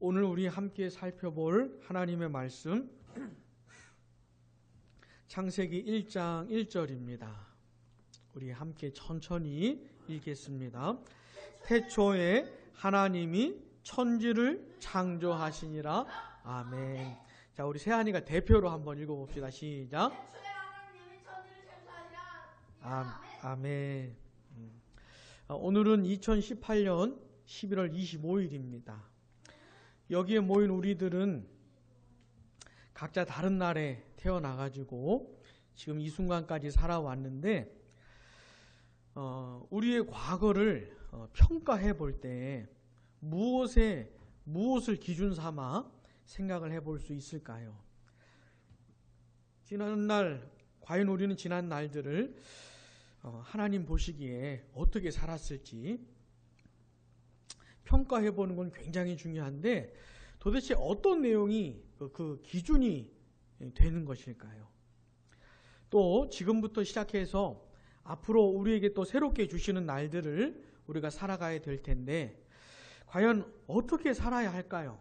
오늘 우리 함께 살펴볼 하나님의 말씀 창세기 1장 1절입니다. 우리 함께 천천히 읽겠습니다. 태초에 하나님이 천지를 창조하시니라. 아멘. 자, 우리 세한이가 대표로 한번 읽어봅시다. 시작. 아멘. 오늘은 2018년 11월 25일입니다. 여기에 모인 우리들은 각자 다른 날에 태어나가지고 지금 이 순간까지 살아왔는데 우리의 과거를 평가해 볼 때 무엇을 기준 삼아 생각을 해볼 수 있을까요? 과연 우리는 지난 날들을 하나님 보시기에 어떻게 살았을지 평가해 보는 건 굉장히 중요한데 도대체 어떤 내용이 그 기준이 되는 것일까요? 또 지금부터 시작해서 앞으로 우리에게 또 새롭게 주시는 날들을 우리가 살아가야 될 텐데 과연 어떻게 살아야 할까요?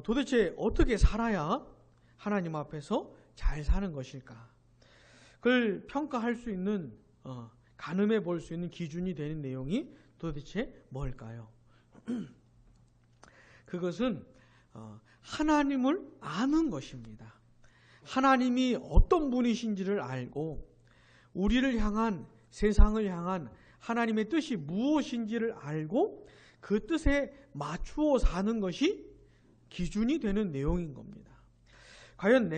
도대체 어떻게 살아야 하나님 앞에서 잘 사는 것일까? 그걸 평가할 수 있는 가늠해 볼 수 있는 기준이 되는 내용이 도대체 뭘까요? 그것은 하나님을 아는 것입니다. 하나님이 어떤 분이신지를 알고 우리를 향한, 세상을 향한 하나님의 뜻이 무엇인지를 알고 그 뜻에 맞추어 사는 것이 기준이 되는 내용인 겁니다. 과연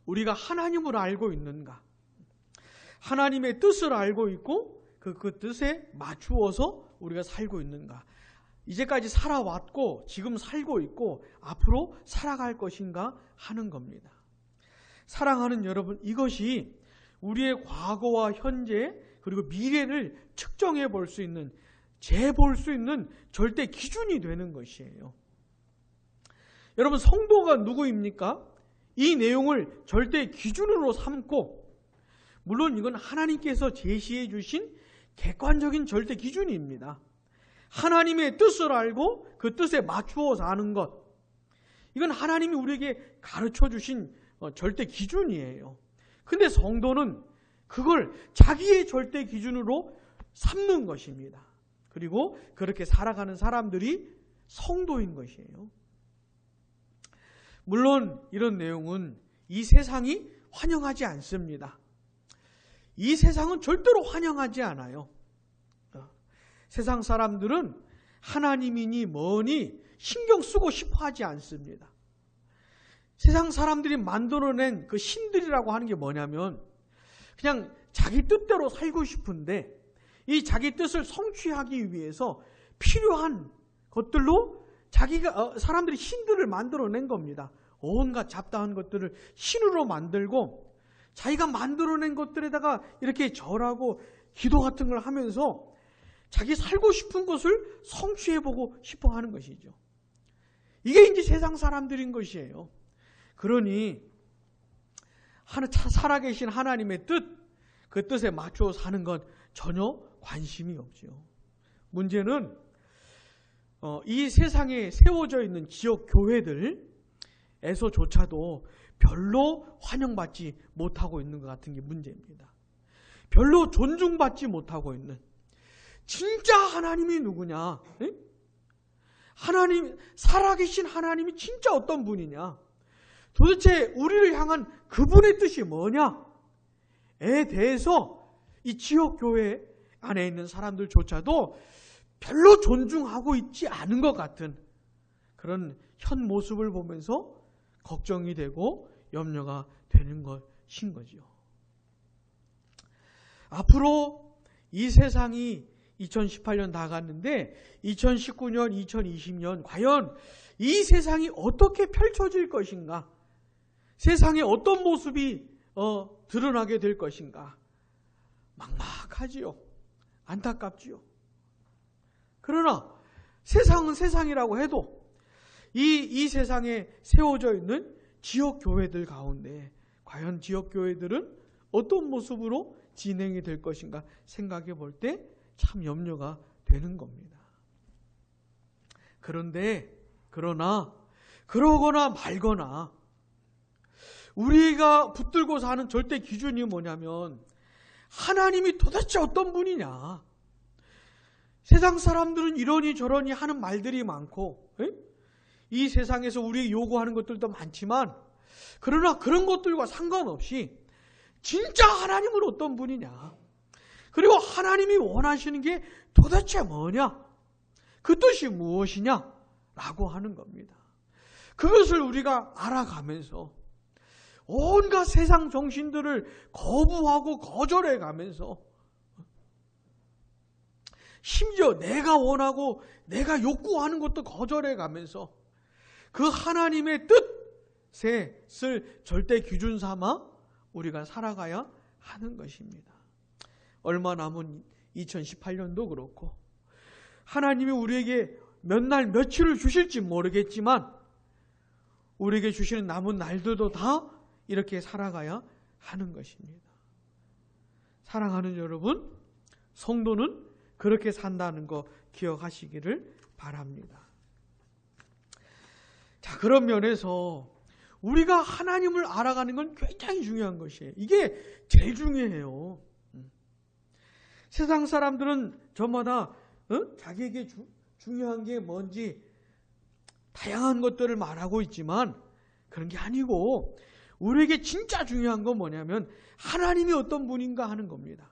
우리가 하나님을 알고 있는가? 하나님의 뜻을 알고 있고 그 뜻에 맞추어서 우리가 살고 있는가? 이제까지 살아왔고 지금 살고 있고 앞으로 살아갈 것인가 하는 겁니다. 사랑하는 여러분, 이것이 우리의 과거와 현재 그리고 미래를 측정해 볼 수 있는, 재볼 수 있는 절대 기준이 되는 것이에요. 여러분, 성도가 누구입니까? 이 내용을 절대 기준으로 삼고, 물론 이건 하나님께서 제시해 주신 객관적인 절대 기준입니다. 하나님의 뜻을 알고 그 뜻에 맞추어 사는 것, 이건 하나님이 우리에게 가르쳐 주신 절대 기준이에요. 근데 성도는 그걸 자기의 절대 기준으로 삼는 것입니다. 그리고 그렇게 살아가는 사람들이 성도인 것이에요. 물론 이런 내용은 이 세상이 환영하지 않습니다. 이 세상은 절대로 환영하지 않아요. 세상 사람들은 하나님이니 뭐니 신경 쓰고 싶어 하지 않습니다. 세상 사람들이 만들어낸 그 신들이라고 하는 게 뭐냐면 그냥 자기 뜻대로 살고 싶은데 이 자기 뜻을 성취하기 위해서 필요한 것들로 사람들이 신들을 만들어낸 겁니다. 온갖 잡다한 것들을 신으로 만들고 자기가 만들어낸 것들에다가 이렇게 절하고 기도 같은 걸 하면서 자기 살고 싶은 것을 성취해보고 싶어 하는 것이죠. 이게 이제 세상 사람들인 것이에요. 그러니 살아계신 하나님의 뜻, 그 뜻에 맞추어 사는 건 전혀 관심이 없죠. 문제는 이 세상에 세워져 있는 지역 교회들에서조차도 별로 환영받지 못하고 있는 것 같은 게 문제입니다. 별로 존중받지 못하고 있는, 진짜 하나님이 누구냐? 살아계신 하나님이 진짜 어떤 분이냐? 도대체 우리를 향한 그분의 뜻이 뭐냐에 대해서 이 지역교회 안에 있는 사람들조차도 별로 존중하고 있지 않은 것 같은 그런 현 모습을 보면서 걱정이 되고 염려가 되는 것인 거죠. 앞으로 이 세상이 2018년 다 갔는데 2019년, 2020년 과연 이 세상이 어떻게 펼쳐질 것인가? 세상에 어떤 모습이 드러나게 될 것인가? 막막하지요. 안타깝지요. 그러나 세상은 세상이라고 해도 이 세상에 세워져 있는 지역교회들 가운데 과연 지역교회들은 어떤 모습으로 진행이 될 것인가 생각해 볼 때 참 염려가 되는 겁니다. 그런데 그러나 그러거나 말거나 우리가 붙들고 사는 절대 기준이 뭐냐면 하나님이 도대체 어떤 분이냐. 세상 사람들은 이러니 저러니 하는 말들이 많고 이 세상에서 우리에게 요구하는 것들도 많지만 그러나 그런 것들과 상관없이 진짜 하나님은 어떤 분이냐. 그리고 하나님이 원하시는 게 도대체 뭐냐. 그 뜻이 무엇이냐 라고 하는 겁니다. 그것을 우리가 알아가면서 온갖 세상 정신들을 거부하고 거절해 가면서 심지어 내가 원하고 내가 욕구하는 것도 거절해 가면서 그 하나님의 뜻을 절대 기준 삼아 우리가 살아가야 하는 것입니다. 얼마 남은 2018년도 그렇고 하나님이 우리에게 몇 날 며칠을 주실지 모르겠지만 우리에게 주시는 남은 날들도 다 이렇게 살아가야 하는 것입니다. 사랑하는 여러분, 성도는 그렇게 산다는 거 기억하시기를 바랍니다. 자, 그런 면에서 우리가 하나님을 알아가는 건 굉장히 중요한 것이에요. 이게 제일 중요해요. 세상 사람들은 저마다 자기에게 중요한 게 뭔지 다양한 것들을 말하고 있지만 그런 게 아니고 우리에게 진짜 중요한 건 뭐냐면 하나님이 어떤 분인가 하는 겁니다.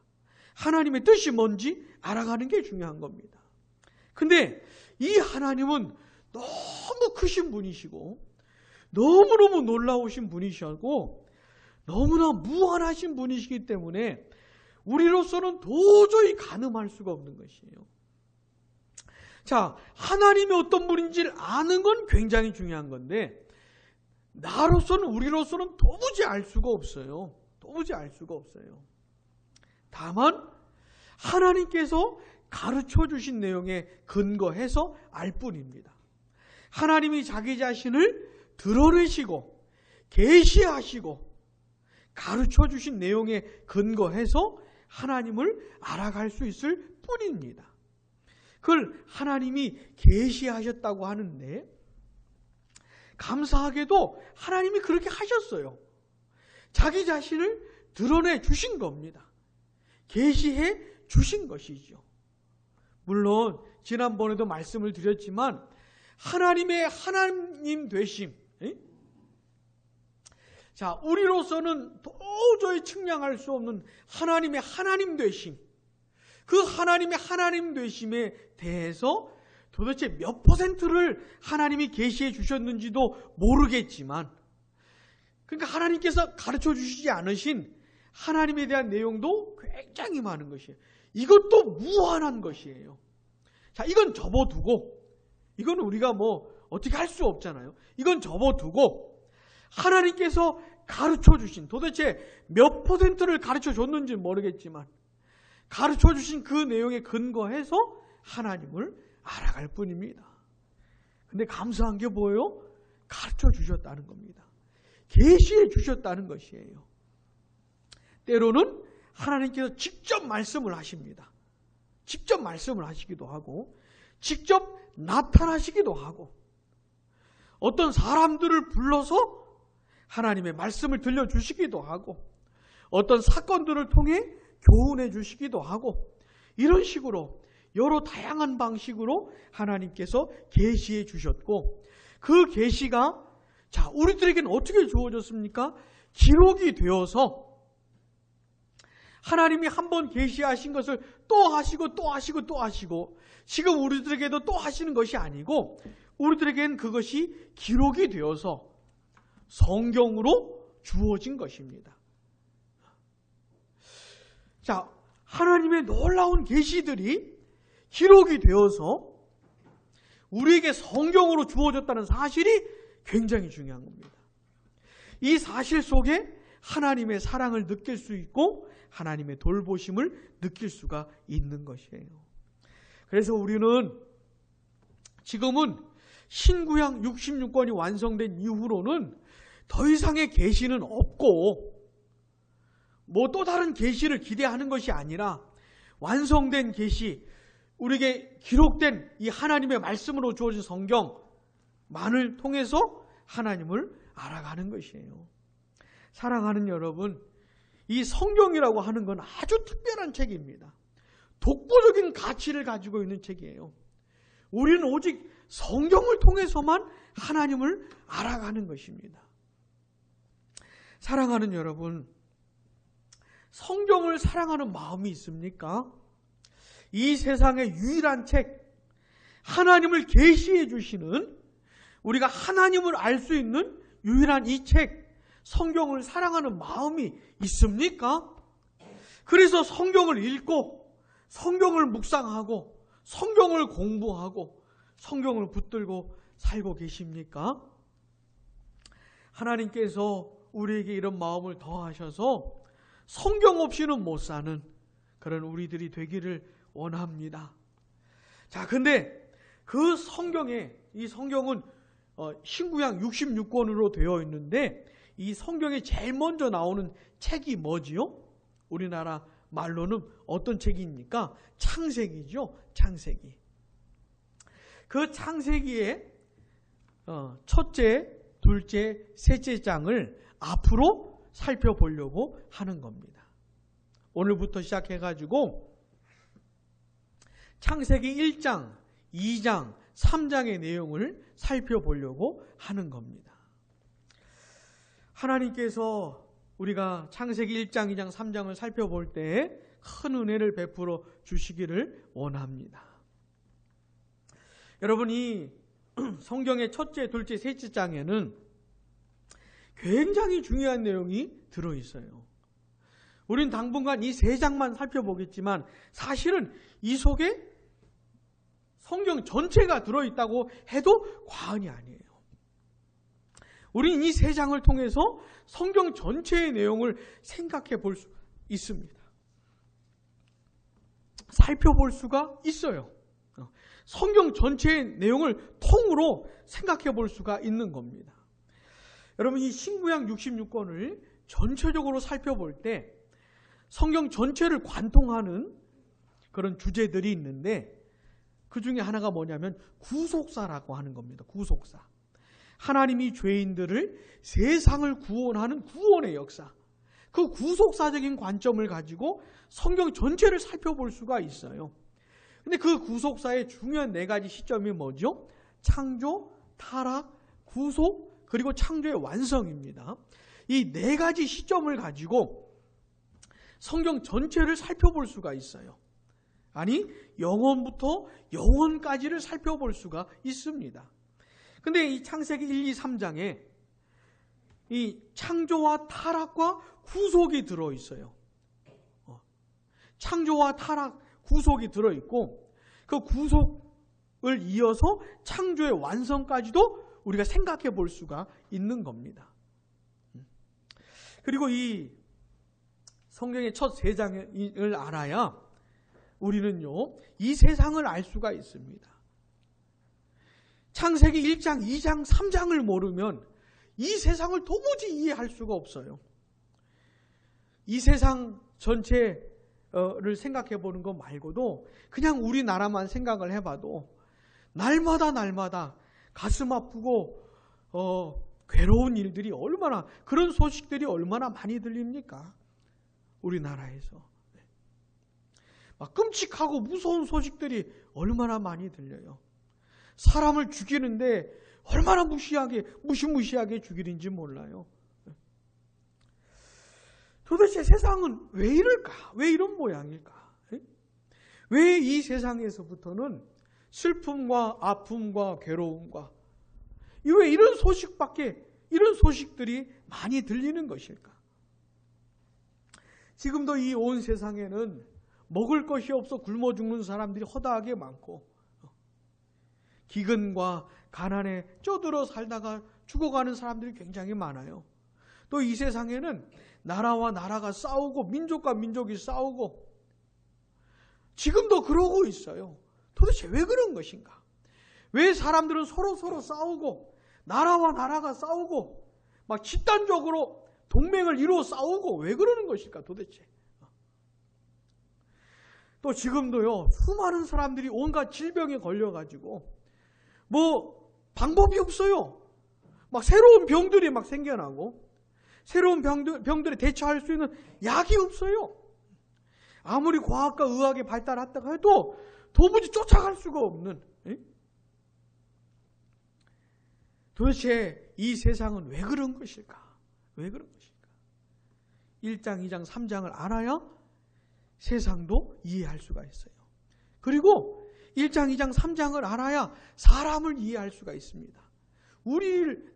하나님의 뜻이 뭔지 알아가는 게 중요한 겁니다. 근데 이 하나님은 너무 크신 분이시고 너무너무 놀라우신 분이시고 너무나 무한하신 분이시기 때문에 우리로서는 도저히 가늠할 수가 없는 것이에요. 자, 하나님이 어떤 분인지를 아는 건 굉장히 중요한 건데 우리로서는 도무지 알 수가 없어요. 도무지 알 수가 없어요. 다만 하나님께서 가르쳐 주신 내용에 근거해서 알 뿐입니다. 하나님이 자기 자신을 드러내시고 계시하시고 가르쳐 주신 내용에 근거해서 하나님을 알아갈 수 있을 뿐입니다. 그걸 하나님이 계시하셨다고 하는데 감사하게도 하나님이 그렇게 하셨어요. 자기 자신을 드러내 주신 겁니다. 계시해 주신 것이죠. 물론 지난번에도 말씀을 드렸지만 하나님의 하나님 되심, 자, 우리로서는 도저히 측량할 수 없는 하나님의 하나님 되심, 그 하나님의 하나님 되심에 대해서 도대체 몇 %를 하나님이 계시해 주셨는지도 모르겠지만, 그러니까 하나님께서 가르쳐 주시지 않으신 하나님에 대한 내용도 굉장히 많은 것이에요. 이것도 무한한 것이에요. 자, 이건 접어두고, 이건 우리가 어떻게 할 수 없잖아요. 이건 접어두고 하나님께서 가르쳐 주신, 도대체 몇 %를 가르쳐 줬는지는 모르겠지만 가르쳐 주신 그 내용에 근거해서 하나님을 알아갈 뿐입니다. 근데 감사한 게 뭐예요? 가르쳐 주셨다는 겁니다. 계시해 주셨다는 것이에요. 때로는 하나님께서 직접 말씀을 하십니다. 직접 말씀을 하시기도 하고 직접 나타나시기도 하고 어떤 사람들을 불러서 하나님의 말씀을 들려주시기도 하고 어떤 사건들을 통해 교훈해 주시기도 하고 이런 식으로 여러 다양한 방식으로 하나님께서 계시해 주셨고 그 계시가 자 우리들에게는 어떻게 주어졌습니까? 기록이 되어서 하나님이 한번 계시하신 것을 또 하시고 또 하시고 또 하시고 지금 우리들에게도 또 하시는 것이 아니고 우리들에게는 그것이 기록이 되어서 성경으로 주어진 것입니다. 자, 하나님의 놀라운 계시들이 기록이 되어서 우리에게 성경으로 주어졌다는 사실이 굉장히 중요한 겁니다. 이 사실 속에 하나님의 사랑을 느낄 수 있고 하나님의 돌보심을 느낄 수가 있는 것이에요. 그래서 우리는 지금은 신구약 66권이 완성된 이후로는 더 이상의 계시는 없고 또 다른 계시를 기대하는 것이 아니라 완성된 계시, 우리에게 기록된 이 하나님의 말씀으로 주어진 성경, 만을 통해서 하나님을 알아가는 것이에요. 사랑하는 여러분, 이 성경이라고 하는 건 아주 특별한 책입니다. 독보적인 가치를 가지고 있는 책이에요. 우리는 오직 성경을 통해서만 하나님을 알아가는 것입니다. 사랑하는 여러분, 성경을 사랑하는 마음이 있습니까? 이 세상의 유일한 책, 하나님을 계시해 주시는, 우리가 하나님을 알 수 있는 유일한 이 책, 성경을 사랑하는 마음이 있습니까? 그래서 성경을 읽고 성경을 묵상하고 성경을 공부하고 성경을 붙들고 살고 계십니까? 하나님께서 우리에게 이런 마음을 더하셔서 성경 없이는 못 사는 그런 우리들이 되기를 원합니다. 자, 근데 그 성경에, 이 성경은 신구약 66권으로 되어 있는데 이 성경에 제일 먼저 나오는 책이 뭐지요? 우리나라 말로는 어떤 책입니까? 창세기죠. 창세기. 그 창세기의 첫째, 둘째, 셋째 장을 앞으로 살펴보려고 하는 겁니다. 오늘부터 시작해가지고 창세기 1장, 2장, 3장의 내용을 살펴보려고 하는 겁니다. 하나님께서 우리가 창세기 1장, 2장, 3장을 살펴볼 때 큰 은혜를 베풀어 주시기를 원합니다. 여러분, 이 성경의 첫째, 둘째, 셋째 장에는 굉장히 중요한 내용이 들어있어요. 우린 당분간 이 세 장만 살펴보겠지만 사실은 이 속에 성경 전체가 들어있다고 해도 과언이 아니에요. 우리는 이 세 장을 통해서 성경 전체의 내용을 생각해 볼 수 있습니다. 살펴볼 수가 있어요. 성경 전체의 내용을 통으로 생각해 볼 수가 있는 겁니다. 여러분, 이 신구약 66권을 전체적으로 살펴볼 때 성경 전체를 관통하는 그런 주제들이 있는데 그 중에 하나가 뭐냐면 구속사라고 하는 겁니다. 구속사. 하나님이 죄인들을 세상을 구원하는 구원의 역사. 그 구속사적인 관점을 가지고 성경 전체를 살펴볼 수가 있어요. 근데 그 구속사의 중요한 네 가지 시점이 뭐죠? 창조, 타락, 구속, 그리고 창조의 완성입니다. 이 네 가지 시점을 가지고 성경 전체를 살펴볼 수가 있어요. 아니, 영원부터 영원까지를 살펴볼 수가 있습니다. 근데 이 창세기 1, 2, 3장에 이 창조와 타락과 구속이 들어있어요. 창조와 타락, 구속이 들어있고 그 구속을 이어서 창조의 완성까지도 우리가 생각해 볼 수가 있는 겁니다. 그리고 이 성경의 첫 세 장을 알아야 우리는요, 이 세상을 알 수가 있습니다. 창세기 1장, 2장, 3장을 모르면 이 세상을 도무지 이해할 수가 없어요. 이 세상 전체를 생각해 보는 것 말고도 그냥 우리나라만 생각을 해봐도 날마다 가슴 아프고 괴로운 일들이 얼마나, 그런 소식들이 얼마나 많이 들립니까? 우리나라에서. 막 끔찍하고 무서운 소식들이 얼마나 많이 들려요. 사람을 죽이는데 얼마나 무시무시하게 죽이는지 몰라요. 도대체 세상은 왜 이럴까? 왜 이런 모양일까? 왜 이 세상에서부터는 슬픔과 아픔과 괴로움과 왜 이런 소식들이 많이 들리는 것일까? 지금도 이 온 세상에는 먹을 것이 없어 굶어 죽는 사람들이 허다하게 많고 기근과 가난에 쪄들어 살다가 죽어가는 사람들이 굉장히 많아요. 또 이 세상에는 나라와 나라가 싸우고 민족과 민족이 싸우고 지금도 그러고 있어요. 도대체 왜 그런 것인가? 왜 사람들은 서로 싸우고 나라와 나라가 싸우고 막 집단적으로 동맹을 이루어 싸우고 왜 그러는 것일까 도대체? 또 지금도요, 수많은 사람들이 온갖 질병에 걸려가지고 방법이 없어요. 막 새로운 병들이 막 생겨나고 새로운 병들에 대처할 수 있는 약이 없어요. 아무리 과학과 의학이 발달했다고 해도 도무지 쫓아갈 수가 없는. 도대체 이 세상은 왜 그런 것일까? 왜 그런 것일까? 1장, 2장, 3장을 알아야 세상도 이해할 수가 있어요. 그리고 1장, 2장, 3장을 알아야 사람을 이해할 수가 있습니다.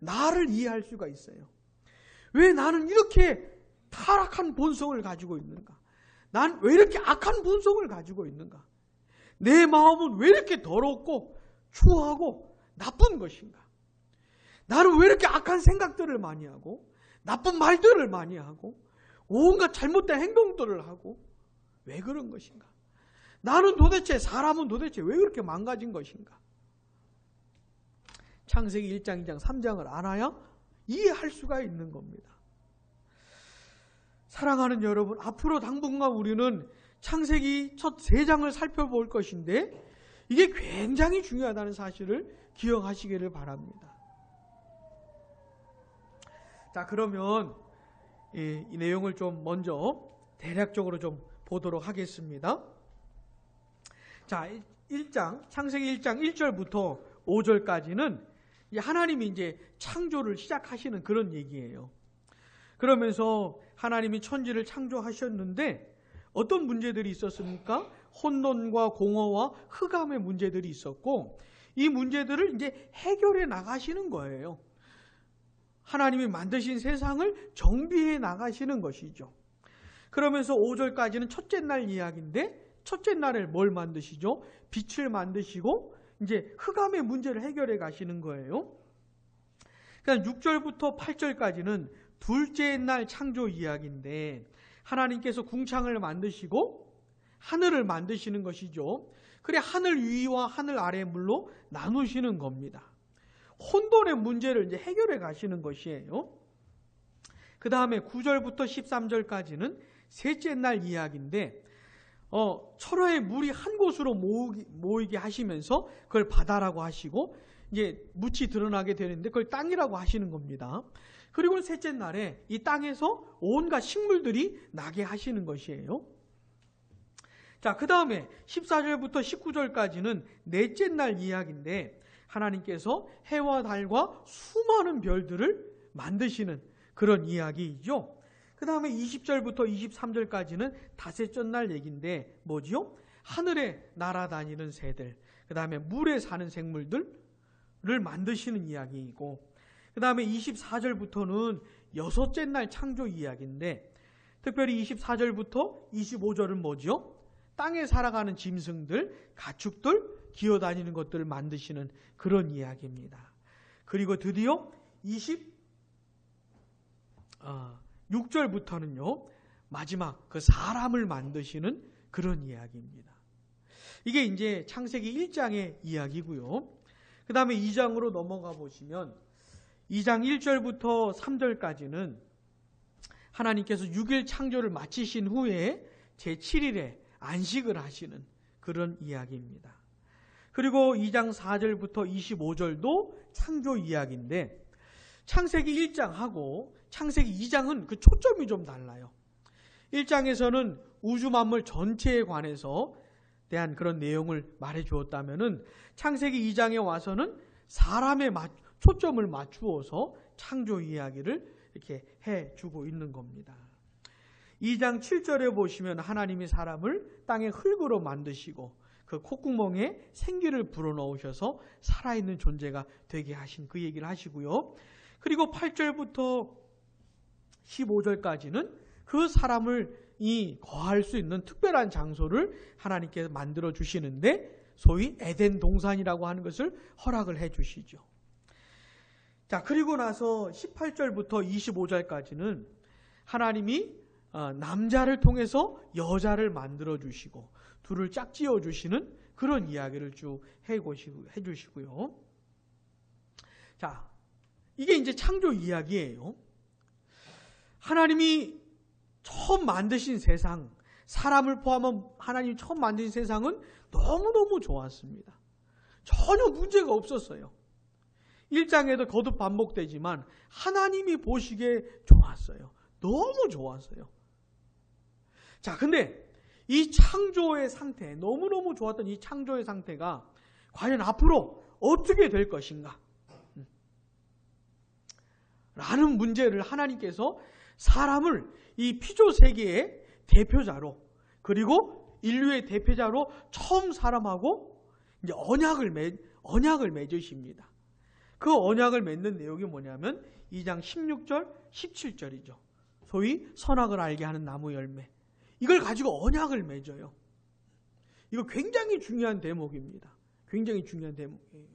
나를 이해할 수가 있어요. 왜 나는 이렇게 타락한 본성을 가지고 있는가? 난 왜 이렇게 악한 본성을 가지고 있는가? 내 마음은 왜 이렇게 더럽고 추하고 나쁜 것인가? 나는 왜 이렇게 악한 생각들을 많이 하고 나쁜 말들을 많이 하고 온갖 잘못된 행동들을 하고 왜 그런 것인가? 사람은 도대체 왜 그렇게 망가진 것인가? 창세기 1장, 2장, 3장을 알아야 이해할 수가 있는 겁니다. 사랑하는 여러분, 앞으로 당분간 우리는 창세기 첫 3장을 살펴볼 것인데 이게 굉장히 중요하다는 사실을 기억하시기를 바랍니다. 자, 그러면 이 내용을 좀 먼저 대략적으로 좀 보도록 하겠습니다. 자, 창세기 1장 1절부터 5절까지는 하나님이 이제 창조를 시작하시는 그런 얘기예요. 그러면서 하나님이 천지를 창조하셨는데 어떤 문제들이 있었습니까? 혼돈과 공허와 흑암의 문제들이 있었고 이 문제들을 이제 해결해 나가시는 거예요. 하나님이 만드신 세상을 정비해 나가시는 것이죠. 그러면서 5절까지는 첫째 날 이야기인데 첫째 날에 뭘 만드시죠? 빛을 만드시고 이제 흑암의 문제를 해결해 가시는 거예요. 그러니까 6절부터 8절까지는 둘째 날 창조 이야기인데 하나님께서 궁창을 만드시고 하늘을 만드시는 것이죠. 그래 하늘 위와 하늘 아래 물로 나누시는 겁니다. 혼돈의 문제를 이제 해결해 가시는 것이에요. 그 다음에 9절부터 13절까지는 셋째 날 이야기인데 철화의 물이 한 곳으로 모이게 하시면서 그걸 바다라고 하시고 이제 묻이 드러나게 되는데 그걸 땅이라고 하시는 겁니다. 그리고 셋째 날에 이 땅에서 온갖 식물들이 나게 하시는 것이에요. 자, 그 다음에 14절부터 19절까지는 넷째 날 이야기인데 하나님께서 해와 달과 수많은 별들을 만드시는 그런 이야기이죠. 그 다음에 20절부터 23절까지는 다섯째 날 얘기인데 뭐지요? 하늘에 날아다니는 새들, 그 다음에 물에 사는 생물들을 만드시는 이야기이고 그 다음에 24절부터는 여섯째 날 창조 이야기인데 특별히 24절부터 25절은 뭐지요? 땅에 살아가는 짐승들, 가축들, 기어다니는 것들을 만드시는 그런 이야기입니다. 그리고 드디어 26절부터는요, 마지막 그 사람을 만드시는 그런 이야기입니다. 이게 이제 창세기 1장의 이야기고요. 그 다음에 2장으로 넘어가 보시면 2장 1절부터 3절까지는 하나님께서 6일 창조를 마치신 후에 제7일에 안식을 하시는 그런 이야기입니다. 그리고 2장 4절부터 25절도 창조 이야기인데 창세기 1장하고 창세기 2장은 그 초점이 좀 달라요. 1장에서는 우주 만물 전체에 관해서 대한 그런 내용을 말해 주었다면은 창세기 2장에 와서는 사람의 초점을 맞추어서 창조 이야기를 이렇게 해 주고 있는 겁니다. 2장 7절에 보시면 하나님이 사람을 땅의 흙으로 만드시고 그 콧구멍에 생기를 불어넣으셔서 살아있는 존재가 되게 하신 그 얘기를 하시고요. 그리고 8절부터 15절까지는 그 사람을 거할 수 있는 특별한 장소를 하나님께서 만들어 주시는데 소위 에덴 동산이라고 하는 것을 허락을 해 주시죠. 자, 그리고 나서 18절부터 25절까지는 하나님이 남자를 통해서 여자를 만들어 주시고 둘을 짝지어 주시는 그런 이야기를 쭉 해 주시고요. 자, 이게 이제 창조 이야기예요. 하나님이 처음 만드신 세상, 사람을 포함한 하나님이 처음 만드신 세상은 너무너무 좋았습니다. 전혀 문제가 없었어요. 1장에도 거듭 반복되지만 하나님이 보시기에 좋았어요. 너무 좋았어요. 자, 근데 이 창조의 상태, 너무너무 좋았던 이 창조의 상태가 과연 앞으로 어떻게 될 것인가? 라는 문제를 하나님께서 사람을 이 피조 세계의 대표자로, 그리고 인류의 대표자로 처음 사람하고 이제 언약을 맺으십니다. 그 언약을 맺는 내용이 뭐냐면 2장 16절, 17절이죠. 소위 선악을 알게 하는 나무 열매. 이걸 가지고 언약을 맺어요. 이거 굉장히 중요한 대목입니다. 굉장히 중요한 대목이에요.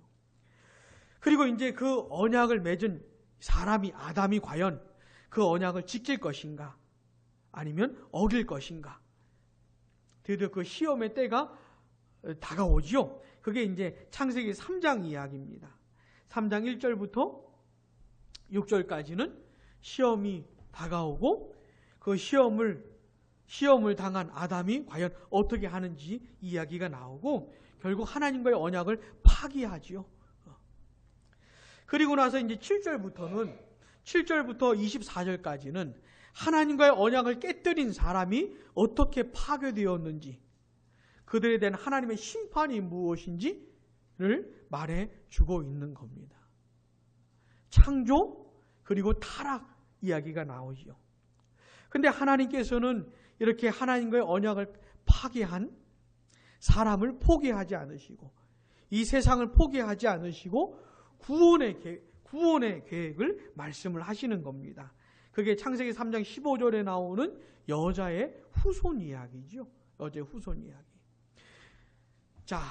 그리고 이제 그 언약을 맺은 사람이, 아담이 과연 그 언약을 지킬 것인가? 아니면 어길 것인가? 드디어 그 시험의 때가 다가오지요. 그게 이제 창세기 3장 이야기입니다. 3장 1절부터 6절까지는 시험이 다가오고 그 시험을 당한 아담이 과연 어떻게 하는지 이야기가 나오고 결국 하나님과의 언약을 파기하지요. 그리고 나서 이제 7절부터 24절까지는 하나님과의 언약을 깨뜨린 사람이 어떻게 파괴되었는지, 그들에 대한 하나님의 심판이 무엇인지를 말해 주고 있는 겁니다. 창조 그리고 타락 이야기가 나오지요. 근데 하나님께서는 이렇게 하나님과의 언약을 파괴한 사람을 포기하지 않으시고 이 세상을 포기하지 않으시고 구원의 계획을 말씀을 하시는 겁니다. 그게 창세기 3장 15절에 나오는 여자의 후손 이야기죠. 여자의 후손 이야기. 자,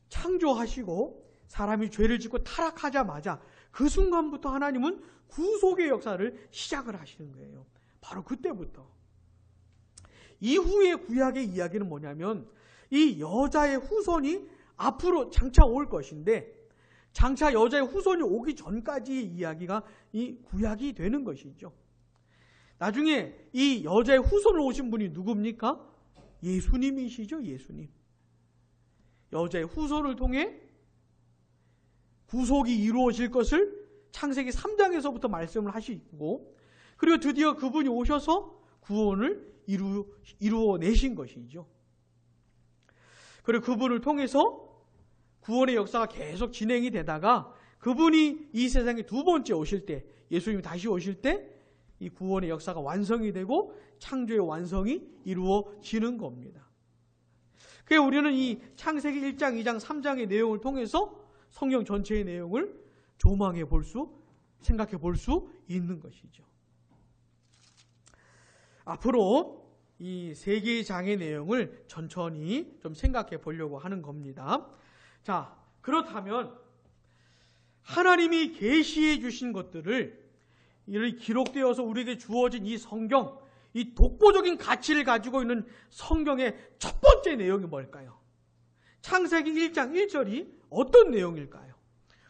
창조하시고 사람이 죄를 짓고 타락하자마자 그 순간부터 하나님은 구속의 역사를 시작을 하시는 거예요. 바로 그때부터. 이후의 구약의 이야기는 뭐냐면 이 여자의 후손이 앞으로 장차 올 것인데 장차 여자의 후손이 오기 전까지의 이야기가 이 구약이 되는 것이죠. 나중에 이 여자의 후손으로 오신 분이 누굽니까? 예수님이시죠. 예수님. 여자의 후손을 통해 구속이 이루어질 것을 창세기 3장에서부터 말씀을 하시고, 그리고 드디어 그분이 오셔서 구원을 이루어내신 것이죠. 그리고 그분을 통해서 구원의 역사가 계속 진행이 되다가 그분이 이 세상에 두 번째 오실 때, 예수님이 다시 오실 때 이 구원의 역사가 완성이 되고 창조의 완성이 이루어지는 겁니다. 그래서 우리는 이 창세기 1장, 2장, 3장의 내용을 통해서 성경 전체의 내용을 생각해 볼 수 있는 것이죠. 앞으로 이 세 개의 장의 내용을 천천히 좀 생각해 보려고 하는 겁니다. 자, 그렇다면 하나님이 계시해 주신 것들을 이 기록되어서 우리에게 주어진 이 성경, 이 독보적인 가치를 가지고 있는 성경의 첫 번째 내용이 뭘까요? 창세기 1장 1절이 어떤 내용일까요?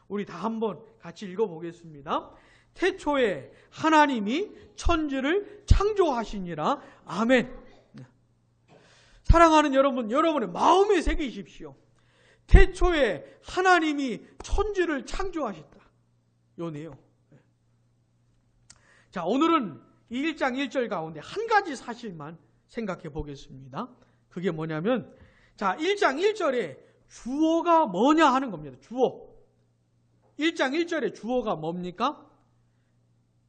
우리 다 한번 같이 읽어보겠습니다. 태초에 하나님이 천지를 창조하시니라. 아멘. 사랑하는 여러분, 여러분의 마음에 새기십시오. 태초에 하나님이 천지를 창조하셨다. 요 내용. 자, 오늘은 이 1장 1절 가운데 한 가지 사실만 생각해 보겠습니다. 그게 뭐냐면, 자, 1장 1절에 주어가 뭐냐 하는 겁니다. 주어. 1장 1절에 주어가 뭡니까?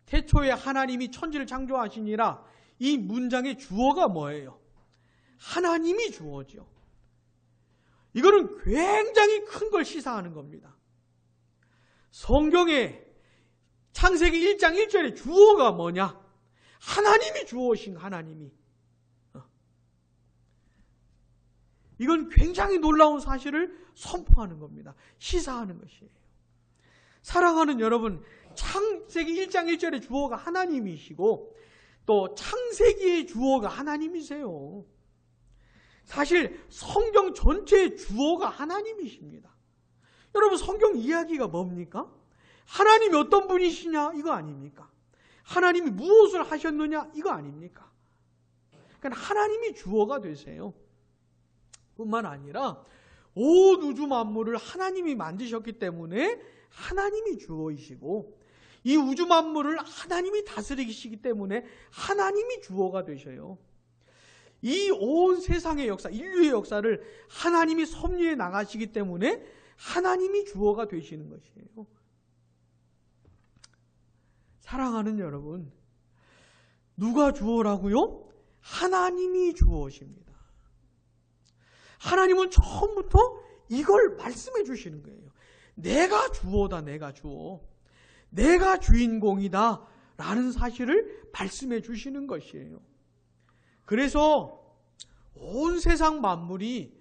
태초에 하나님이 천지를 창조하시니라. 이 문장의 주어가 뭐예요? 하나님이 주어죠. 이거는 굉장히 큰 걸 시사하는 겁니다. 성경에 창세기 1장 1절에 주어가 뭐냐? 하나님이 주어신 하나님이. 이건 굉장히 놀라운 사실을 선포하는 겁니다. 시사하는 것이에요. 사랑하는 여러분, 창세기 1장 1절의 주어가 하나님이시고 또 창세기의 주어가 하나님이세요. 사실 성경 전체의 주어가 하나님이십니다. 여러분, 성경 이야기가 뭡니까? 하나님이 어떤 분이시냐? 이거 아닙니까? 하나님이 무엇을 하셨느냐? 이거 아닙니까? 그러니까 하나님이 주어가 되세요. 뿐만 아니라 온 우주 만물을 하나님이 만드셨기 때문에 하나님이 주어이시고, 이 우주 만물을 하나님이 다스리시기 때문에 하나님이 주어가 되셔요. 이 온 세상의 역사, 인류의 역사를 하나님이 섭리해 나가시기 때문에 하나님이 주어가 되시는 것이에요. 사랑하는 여러분, 누가 주어라고요? 하나님이 주어십니다. 하나님은 처음부터 이걸 말씀해 주시는 거예요. 내가 주어다, 내가 주어. 내가 주인공이다 라는 사실을 말씀해 주시는 것이에요. 그래서 온 세상 만물이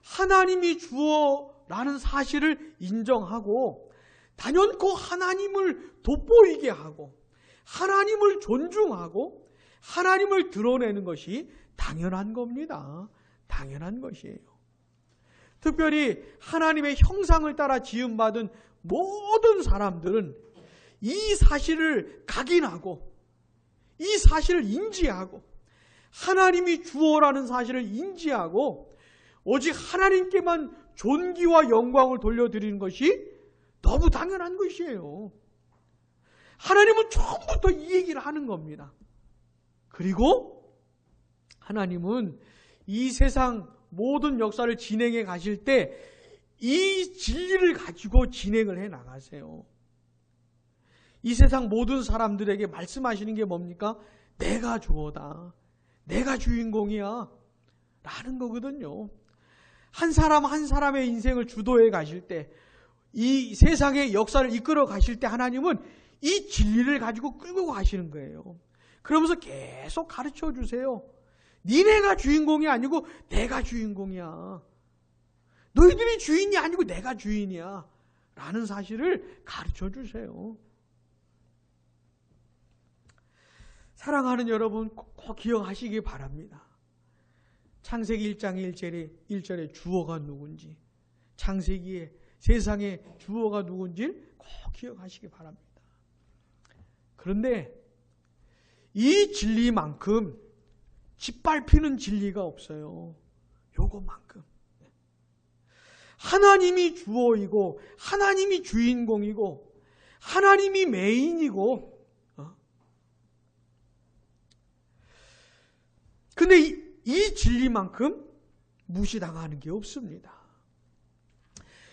하나님이 주어라는 사실을 인정하고 단연코 하나님을 돋보이게 하고 하나님을 존중하고 하나님을 드러내는 것이 당연한 겁니다. 당연한 것이에요. 특별히 하나님의 형상을 따라 지음받은 모든 사람들은 이 사실을 각인하고 이 사실을 인지하고 하나님이 주어라는 사실을 인지하고 오직 하나님께만 존귀와 영광을 돌려드리는 것이 너무 당연한 것이에요. 하나님은 처음부터 이 얘기를 하는 겁니다. 그리고 하나님은 이 세상 모든 역사를 진행해 가실 때 이 진리를 가지고 진행을 해 나가세요. 이 세상 모든 사람들에게 말씀하시는 게 뭡니까? 내가 주어다. 내가 주인공이야. 라는 거거든요. 한 사람 한 사람의 인생을 주도해 가실 때, 이 세상의 역사를 이끌어 가실 때 하나님은 이 진리를 가지고 끌고 가시는 거예요. 그러면서 계속 가르쳐 주세요. 니네가 주인공이 아니고 내가 주인공이야. 너희들이 주인이 아니고 내가 주인이야. 라는 사실을 가르쳐 주세요. 사랑하는 여러분, 꼭 기억하시기 바랍니다. 창세기 1장 1절에 주어가 누군지, 창세기에 세상의 주어가 누군지 꼭 기억하시기 바랍니다. 그런데 이 진리만큼 짓밟히는 진리가 없어요. 요것만큼. 하나님이 주어이고 하나님이 주인공이고 하나님이 메인이고, 근데 이 진리만큼 무시당하는 게 없습니다.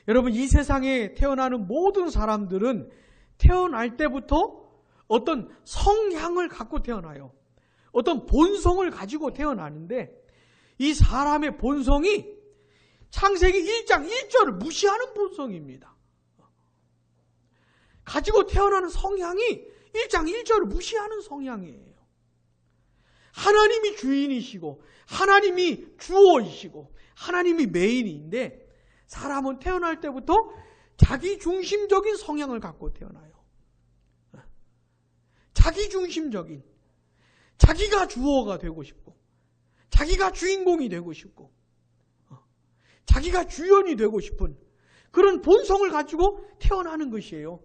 여러분, 이 세상에 태어나는 모든 사람들은 태어날 때부터 어떤 성향을 갖고 태어나요. 어떤 본성을 가지고 태어나는데 이 사람의 본성이 창세기 1장 1절을 무시하는 본성입니다. 가지고 태어나는 성향이 1장 1절을 무시하는 성향이에요. 하나님이 주인이시고 하나님이 주어이시고 하나님이 메인인데 사람은 태어날 때부터 자기 중심적인 성향을 갖고 태어나요. 자기 중심적인, 자기가 주어가 되고 싶고 자기가 주인공이 되고 싶고 자기가 주연이 되고 싶은 그런 본성을 가지고 태어나는 것이에요.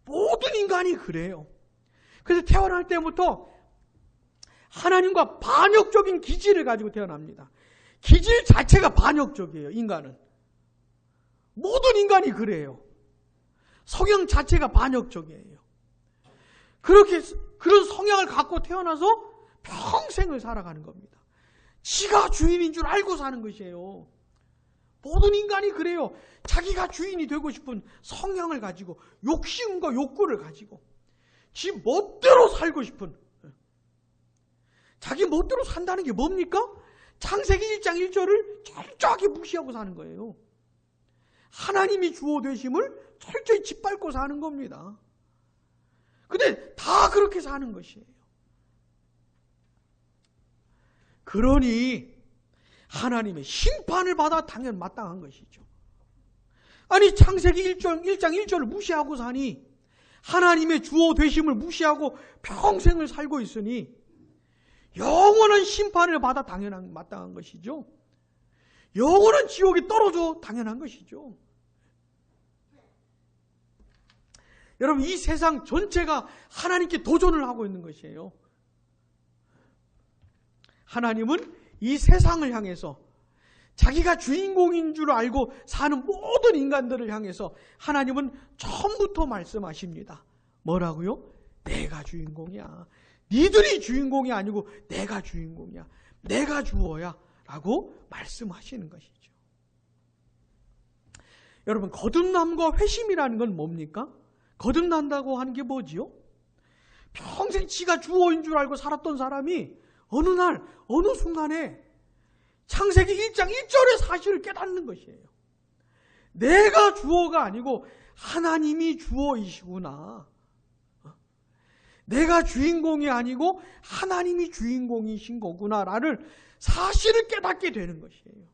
모든 인간이 그래요. 그래서 태어날 때부터 하나님과 반역적인 기질을 가지고 태어납니다. 기질 자체가 반역적이에요. 인간은. 모든 인간이 그래요. 성향 자체가 반역적이에요. 그런 성향을 갖고 태어나서 평생을 살아가는 겁니다. 지가 주인인 줄 알고 사는 것이에요. 모든 인간이 그래요. 자기가 주인이 되고 싶은 성향을 가지고 욕심과 욕구를 가지고 지 멋대로 살고 싶은, 자기 멋대로 산다는 게 뭡니까? 창세기 1장 1절을 철저하게 무시하고 사는 거예요. 하나님이 주어 되심을 철저히 짓밟고 사는 겁니다. 근데 다 그렇게 사는 것이에요. 그러니 하나님의 심판을 받아 당연 마땅한 것이죠. 아니, 창세기 1장 1절을 무시하고 사니, 하나님의 주어 되심을 무시하고 평생을 살고 있으니 영원한 심판을 받아 당연한 마땅한 것이죠. 영원한 지옥에 떨어져 당연한 것이죠. 여러분, 이 세상 전체가 하나님께 도전을 하고 있는 것이에요. 하나님은 이 세상을 향해서 자기가 주인공인 줄 알고 사는 모든 인간들을 향해서 하나님은 처음부터 말씀하십니다. 뭐라고요? 내가 주인공이야. 니들이 주인공이 아니고 내가 주인공이야. 내가 주어야 라고 말씀하시는 것이죠. 여러분, 거듭남과 회심이라는 건 뭡니까? 거듭난다고 하는 게 뭐지요? 평생 지가 주어인 줄 알고 살았던 사람이 어느 날 어느 순간에 창세기 1장 1절의 사실을 깨닫는 것이에요. 내가 주어가 아니고 하나님이 주어이시구나. 내가 주인공이 아니고 하나님이 주인공이신 거구나라는 사실을 깨닫게 되는 것이에요.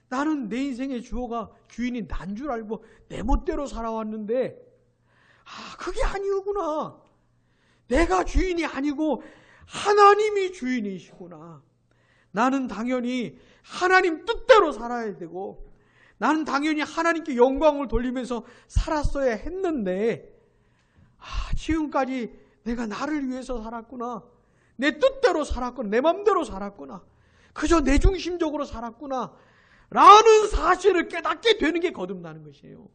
나는 내 인생의 주어가 주인이 난 줄 알고 내 멋대로 살아왔는데 그게 아니구나. 내가 주인이 아니고 하나님이 주인이시구나. 나는 당연히 하나님 뜻대로 살아야 되고 나는 당연히 하나님께 영광을 돌리면서 살았어야 했는데 지금까지 내가 나를 위해서 살았구나. 내 뜻대로 살았구나. 내 맘대로 살았구나. 그저 내 중심적으로 살았구나. 라는 사실을 깨닫게 되는 게 거듭나는 것이에요.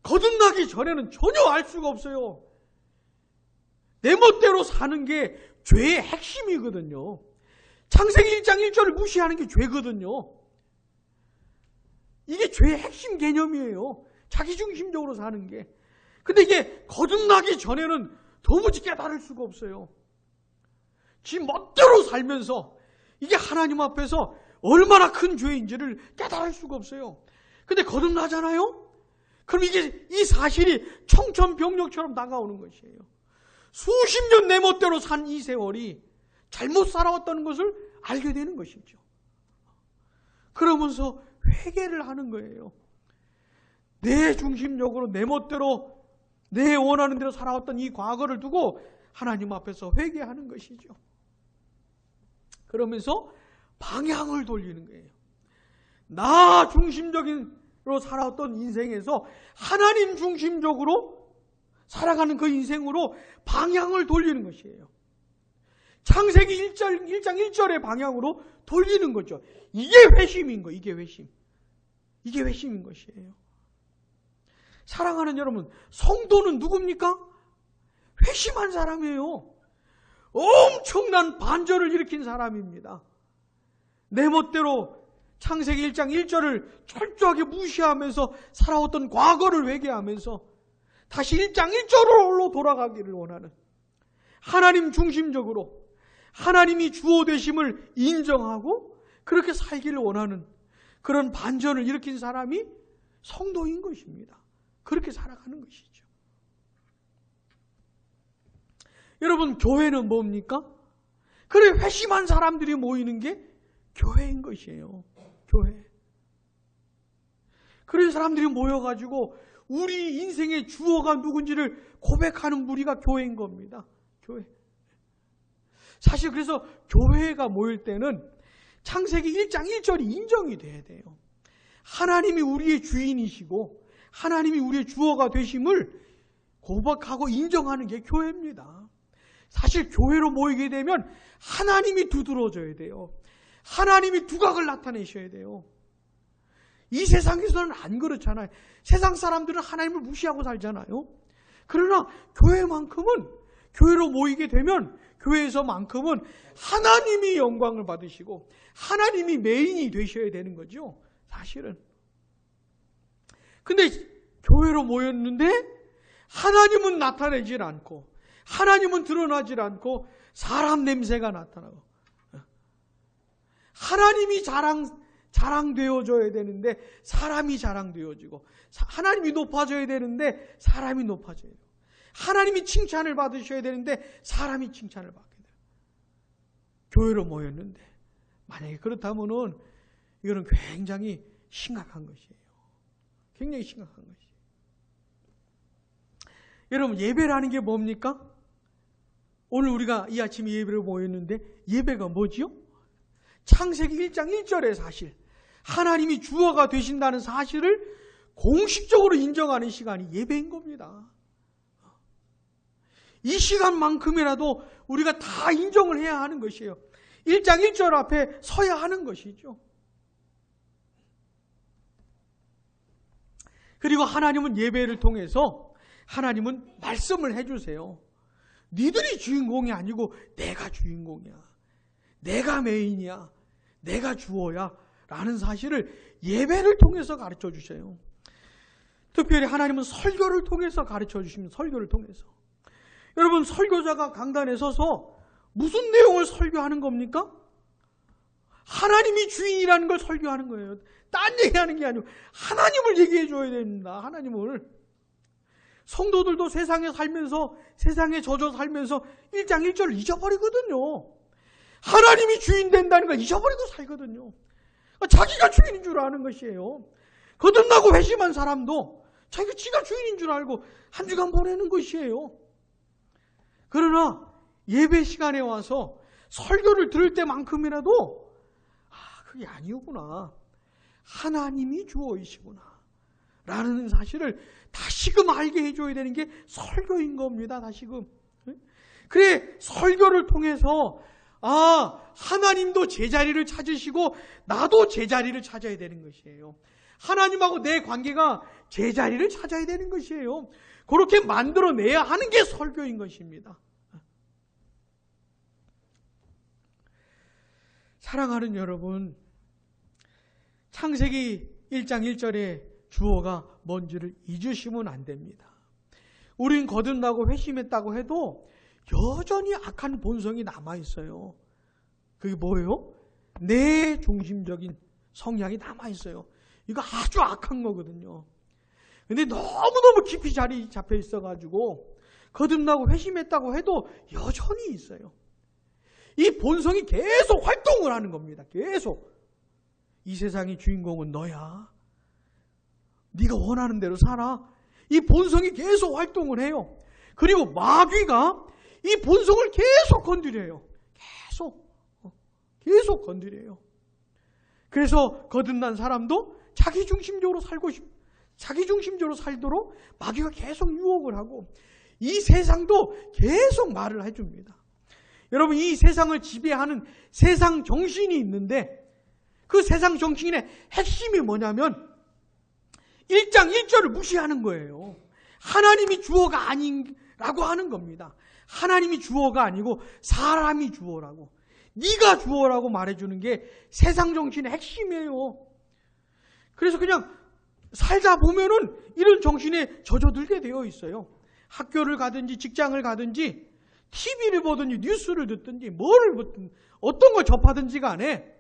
거듭나기 전에는 전혀 알 수가 없어요. 내 멋대로 사는 게 죄의 핵심이거든요. 창세기 1장 1절을 무시하는 게 죄거든요. 이게 죄의 핵심 개념이에요. 자기중심적으로 사는 게. 근데 이게 거듭나기 전에는 도무지 깨달을 수가 없어요. 지 멋대로 살면서 이게 하나님 앞에서 얼마나 큰 죄인지를 깨달을 수가 없어요. 근데 거듭나잖아요? 그럼 이 사실이 청천벽력처럼 다가오는 것이에요. 수십 년 내 멋대로 산 이 세월이 잘못 살아왔다는 것을 알게 되는 것이죠. 그러면서 회개를 하는 거예요. 내 중심적으로 내 멋대로 내 원하는 대로 살아왔던 이 과거를 두고 하나님 앞에서 회개하는 것이죠. 그러면서 방향을 돌리는 거예요. 나 중심적으로 살아왔던 인생에서 하나님 중심적으로 살아가는 그 인생으로 방향을 돌리는 것이에요. 창세기 1장 1절의 방향으로 돌리는 거죠. 이게 회심인 거예요. 이게 회심. 이게 회심인 것이에요. 사랑하는 여러분, 성도는 누굽니까? 회심한 사람이에요. 엄청난 반전을 일으킨 사람입니다. 내 멋대로 창세기 1장 1절을 철저하게 무시하면서 살아왔던 과거를 회개하면서 다시 1장 1절로 돌아가기를 원하는, 하나님 중심적으로 하나님이 주어 되심을 인정하고 그렇게 살기를 원하는 그런 반전을 일으킨 사람이 성도인 것입니다. 그렇게 살아가는 것이죠. 여러분, 교회는 뭡니까? 그래, 회심한 사람들이 모이는 게 교회인 것이에요. 교회. 그런 사람들이 모여가지고 우리 인생의 주어가 누군지를 고백하는 무리가 교회인 겁니다. 교회. 사실 그래서 교회가 모일 때는 창세기 1장 1절이 인정이 돼야 돼요. 하나님이 우리의 주인이시고 하나님이 우리의 주어가 되심을 고백하고 인정하는 게 교회입니다. 사실 교회로 모이게 되면 하나님이 두드러져야 돼요. 하나님이 두각을 나타내셔야 돼요. 이 세상에서는 안 그렇잖아요. 세상 사람들은 하나님을 무시하고 살잖아요. 그러나 교회만큼은, 교회로 모이게 되면 교회에서만큼은 하나님이 영광을 받으시고 하나님이 메인이 되셔야 되는 거죠. 사실은. 근데 교회로 모였는데 하나님은 나타내질 않고 하나님은 드러나질 않고 사람 냄새가 나타나고, 하나님이 자랑되어져야 되는데 사람이 자랑되어지고, 하나님이 높아져야 되는데 사람이 높아져요. 하나님이 칭찬을 받으셔야 되는데 사람이 칭찬을 받게 돼요. 교회로 모였는데 만약에 그렇다면은 이거는 굉장히 심각한 것이에요. 굉장히 심각한 것이에요. 여러분, 예배라는 게 뭡니까? 오늘 우리가 이 아침에 예배로 모였는데 예배가 뭐지요? 창세기 1장 1절의 사실, 하나님이 주어가 되신다는 사실을 공식적으로 인정하는 시간이 예배인 겁니다. 이 시간만큼이라도 우리가 다 인정을 해야 하는 것이에요. 1장 1절 앞에 서야 하는 것이죠. 그리고 하나님은 예배를 통해서 하나님은 말씀을 해주세요. 니들이 주인공이 아니고 내가 주인공이야. 내가 메인이야. 내가 주어야. 라는 사실을 예배를 통해서 가르쳐 주세요. 특별히 하나님은 설교를 통해서 가르쳐 주십니다. 설교를 통해서. 여러분, 설교자가 강단에 서서 무슨 내용을 설교하는 겁니까? 하나님이 주인이라는 걸 설교하는 거예요. 딴 얘기하는 게 아니고 하나님을 얘기해 줘야 됩니다. 하나님을. 성도들도 세상에 살면서, 세상에 젖어 살면서 1장 1절을 잊어버리거든요. 하나님이 주인 된다는 걸 잊어버리고 살거든요. 자기가 주인인 줄 아는 것이에요. 거듭나고 회심한 사람도 자기가 지가 주인인 줄 알고 한 주간 보내는 것이에요. 그러나 예배 시간에 와서 설교를 들을 때만큼이라도 그게 아니었구나. 하나님이 주어이시구나. 라는 사실을 다시금 알게 해줘야 되는 게 설교인 겁니다. 다시금. 그래, 설교를 통해서 하나님도 제자리를 찾으시고 나도 제자리를 찾아야 되는 것이에요. 하나님하고 내 관계가 제자리를 찾아야 되는 것이에요. 그렇게 만들어내야 하는 게 설교인 것입니다. 사랑하는 여러분, 창세기 1장 1절의 주어가 뭔지를 잊으시면 안 됩니다. 우린 거듭나고 회심했다고 해도 여전히 악한 본성이 남아있어요. 그게 뭐예요? 내 중심적인 성향이 남아있어요. 이거 아주 악한 거거든요. 근데 너무너무 깊이 자리 잡혀 있어가지고 거듭나고 회심했다고 해도 여전히 있어요. 이 본성이 계속 활동을 하는 겁니다. 계속. 이 세상의 주인공은 너야. 네가 원하는 대로 살아. 이 본성이 계속 활동을 해요. 그리고 마귀가 이 본성을 계속 건드려요. 계속 건드려요. 그래서 거듭난 사람도 자기중심적으로 살도록 마귀가 계속 유혹을 하고 이 세상도 계속 말을 해줍니다. 여러분, 이 세상을 지배하는 세상 정신이 있는데 그 세상 정신의 핵심이 뭐냐면 1장 1절을 무시하는 거예요. 하나님이 주어가 아니라고 하는 겁니다. 하나님이 주어가 아니고 사람이 주어라고, 네가 주어라고 말해주는 게 세상 정신의 핵심이에요. 그래서 그냥 살다 보면은 이런 정신에 젖어들게 되어 있어요. 학교를 가든지 직장을 가든지 TV를 보든지 뉴스를 듣든지 뭐를 보든 어떤 걸 접하든지 간에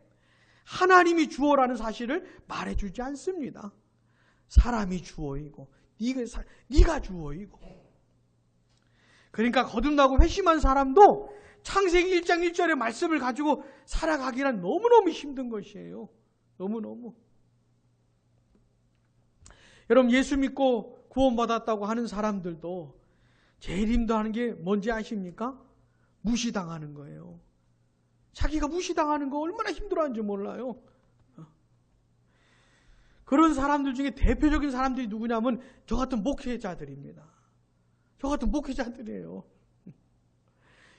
하나님이 주어라는 사실을 말해주지 않습니다. 사람이 주어이고 네가 주어이고. 그러니까 거듭나고 회심한 사람도 창세기 1장 1절의 말씀을 가지고 살아가기란 너무너무 힘든 것이에요. 너무너무. 여러분, 예수 믿고 구원받았다고 하는 사람들도 제일 힘들어하는 게 뭔지 아십니까? 무시당하는 거예요. 자기가 무시당하는 거 얼마나 힘들어하는지 몰라요. 그런 사람들 중에 대표적인 사람들이 누구냐면 저 같은 목회자들입니다. 저 같은 목회자들이에요.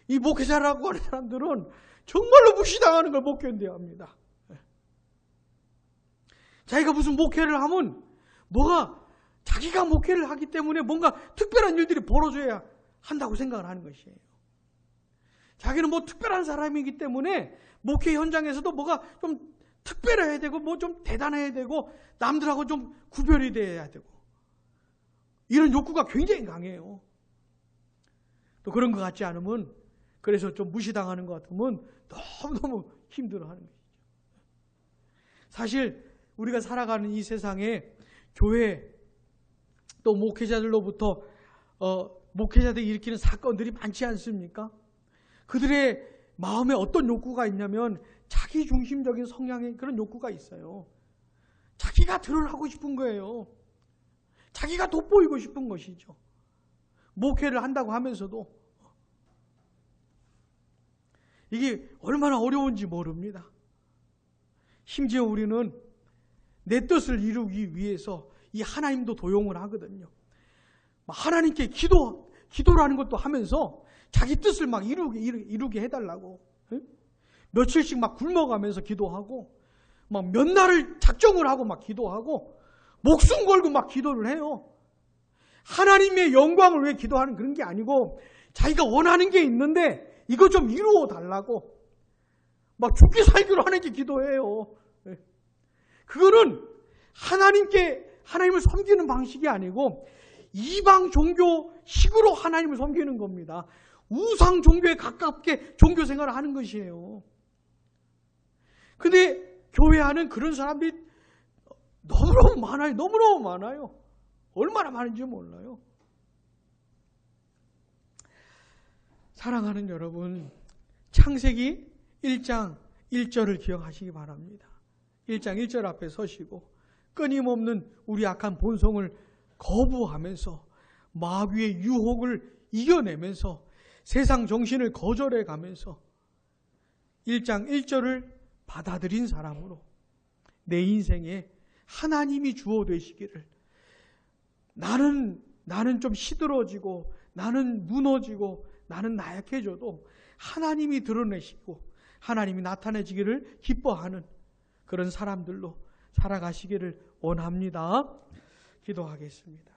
이 목회자라고 하는 사람들은 정말로 무시당하는 걸 못 견뎌야 합니다. 자기가 무슨 목회를 하면 자기가 목회를 하기 때문에 뭔가 특별한 일들이 벌어져야 한다고 생각을 하는 것이에요. 자기는 특별한 사람이기 때문에 목회 현장에서도 뭐가 좀 특별해야 되고 좀 대단해야 되고 남들하고 좀 구별이 돼야 되고 이런 욕구가 굉장히 강해요. 또 그런 것 같지 않으면, 그래서 좀 무시당하는 것 같으면 너무너무 힘들어하는 것이죠. 사실 우리가 살아가는 이 세상에 교회 또 목회자들로부터 목회자들이 일으키는 사건들이 많지 않습니까? 그들의 마음에 어떤 욕구가 있냐면 자기중심적인 성향의 그런 욕구가 있어요. 자기가 드러나고 싶은 거예요. 자기가 돋보이고 싶은 것이죠. 목회를 한다고 하면서도 이게 얼마나 어려운지 모릅니다. 심지어 우리는 내 뜻을 이루기 위해서 이 하나님도 도용을 하거든요. 하나님께 기도라는 것도 하면서 자기 뜻을 막 이루게 해달라고. 며칠씩 막 굶어가면서 기도하고 막 몇 날을 작정을 하고 막 기도하고 목숨 걸고 막 기도를 해요. 하나님의 영광을 위해 기도하는 그런 게 아니고 자기가 원하는 게 있는데 이거 좀 이루어 달라고 막 죽기 살기로 하는 게 기도예요. 그거는 하나님을 섬기는 방식이 아니고 이방 종교식으로 하나님을 섬기는 겁니다. 우상 종교에 가깝게 종교 생활을 하는 것이에요. 근데 교회 안은 그런 사람들이 너무너무 많아요. 너무너무 많아요. 얼마나 많은지 몰라요. 사랑하는 여러분, 창세기 1장 1절을 기억하시기 바랍니다. 1장 1절 앞에 서시고 끊임없는 우리 악한 본성을 거부하면서 마귀의 유혹을 이겨내면서 세상 정신을 거절해 가면서 1장 1절을 받아들인 사람으로 내 인생에 하나님이 주어 되시기를, 나는 좀 시들어지고 나는 무너지고 나는 나약해져도 하나님이 드러내시고 하나님이 나타내지기를 기뻐하는 그런 사람들로 살아가시기를 원합니다. 기도하겠습니다.